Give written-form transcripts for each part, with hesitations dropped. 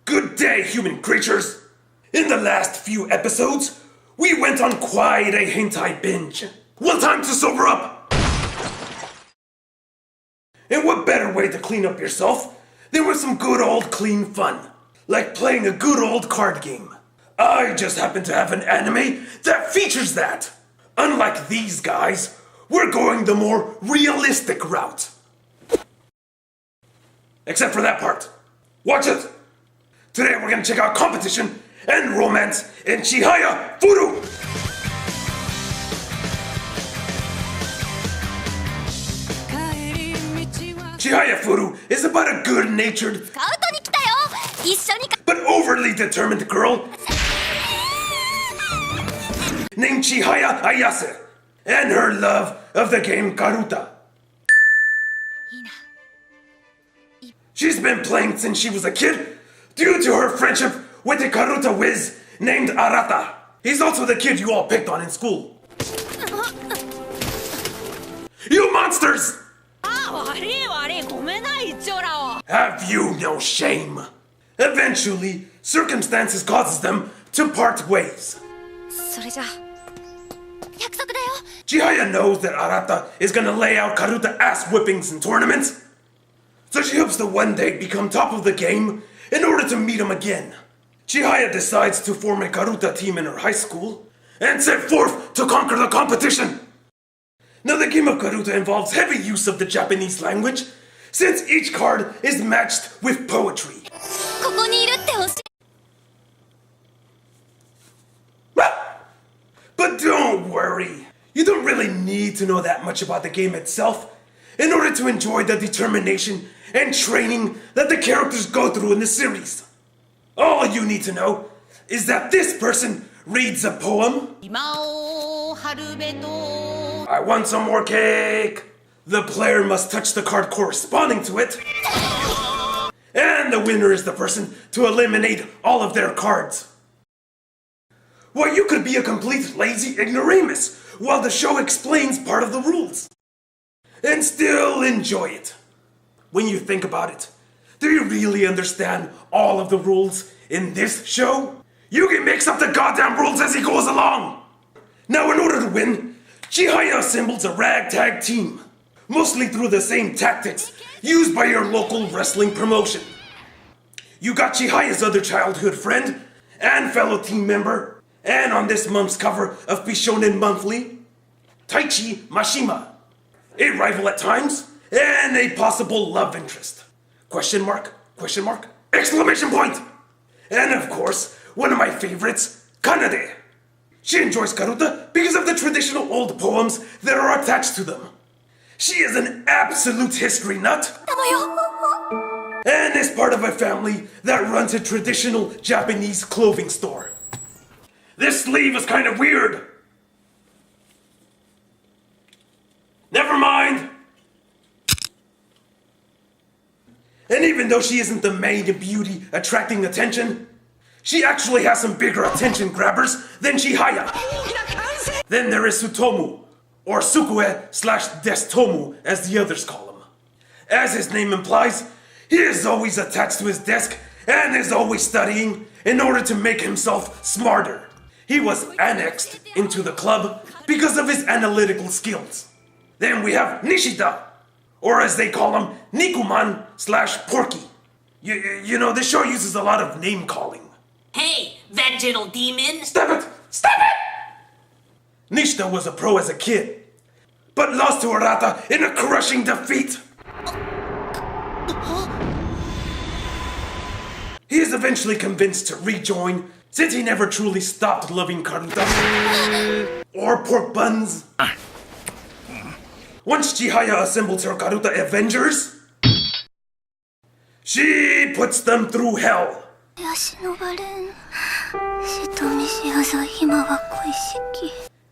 Good day, human creatures! In the last few episodes, we went on quite a hentai binge. Well, time to sober up! And what better way to clean up yourself than with some good old clean fun, like playing a good old card game. I just happen to have an anime that features that. Unlike these guys, we're going the more realistic route. Except for that part. Watch it! Today we're gonna check out competition and romance in Chihayafuru! Chihayafuru is about a good-natured but overly determined girl named Chihaya Ayase and her love of the game Karuta. She's been playing since she was a kid due to her friendship with a Karuta whiz named Arata. He's also the kid you all picked on in school. You monsters! Have you no shame? Eventually, circumstances causes them to part ways. Chihaya knows that Arata is gonna lay out Karuta ass whippings in tournaments, so she hopes to one day become top of the game in order to meet him again. Chihaya decides to form a Karuta team in her high school and set forth to conquer the competition. Now the game of Karuta involves heavy use of the Japanese language, since each card is matched with poetry. But don't worry, you don't really need to know that much about the game itself in order to enjoy the determination and training that the characters go through in the series. All you need to know is that this person reads a poem. I want some more cake. The player must touch the card corresponding to it. And the winner is the person to eliminate all of their cards. Well, you could be a complete lazy ignoramus while the show explains part of the rules. And still enjoy it. When you think about it, do you really understand all of the rules in this show? Yugi makes up the goddamn rules as he goes along! Now, in order to win, Chihaya assembles a ragtag team, mostly through the same tactics used by your local wrestling promotion. You got Chihaya's other childhood friend and fellow team member, and on this month's cover of Bishonen Monthly, Taichi Mashima, a rival at times, and a possible love interest. Question mark, exclamation point! And of course, one of my favorites, Kanade. She enjoys Karuta because of the traditional old poems that are attached to them. She is an absolute history nut. And is part of a family that runs a traditional Japanese clothing store. This sleeve is kind of weird. Never mind. And even though she isn't the main beauty attracting attention, she actually has some bigger attention grabbers than Chihaya. Then there is Sutomu, or Sukue/Destomu as the others call him. As his name implies, he is always attached to his desk and is always studying in order to make himself smarter. He was annexed into the club because of his analytical skills. Then we have Nishida, or as they call him, Nikuman/Porky. You know, this show uses a lot of name calling. Hey, vaginal demon! Stop it! Stop it! Nishida was a pro as a kid, but lost to Arata in a crushing defeat. He is eventually convinced to rejoin, since he never truly stopped loving Karuta. Or pork buns. Once Chihaya assembles her Karuta Avengers, she puts them through hell.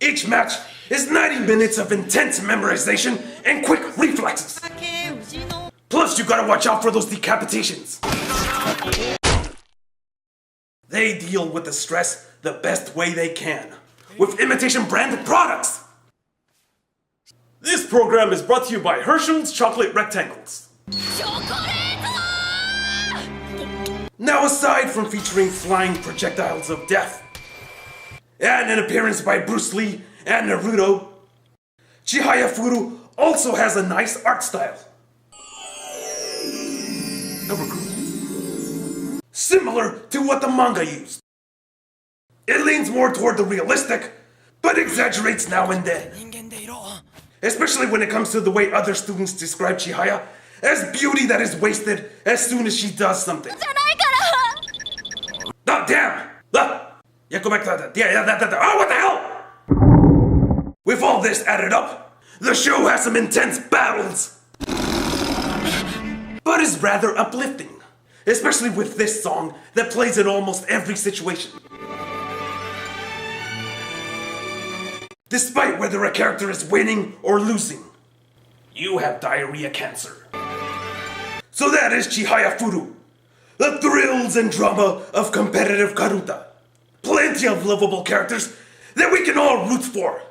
Each match is 90 minutes of intense memorization and quick reflexes. Plus, you gotta watch out for those decapitations. They deal with the stress the best way they can, with imitation brand products. This program is brought to you by Herschel's Chocolate Rectangles. Now, aside from featuring flying projectiles of death, and an appearance by Bruce Lee and Naruto, Chihayafuru also has a nice art style. Similar to what the manga used. It leans more toward the realistic, but exaggerates now and then. Especially when it comes to the way other students describe Chihaya as beauty that is wasted as soon as she does something. Oh, damn! Yeah, go back to that. Oh, what the hell? With all this added up, the show has some intense battles, but is rather uplifting, especially with this song that plays in almost every situation. Despite whether a character is winning or losing, you have diarrhea cancer. So that is Chihayafuru, the thrills and drama of competitive karuta. Plenty of lovable characters that we can all root for.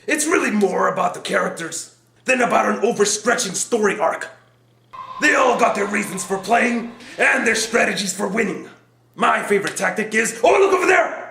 It's really more about the characters than about an overstretching story arc. They all got their reasons for playing and their strategies for winning. My favorite tactic is, oh, look over there!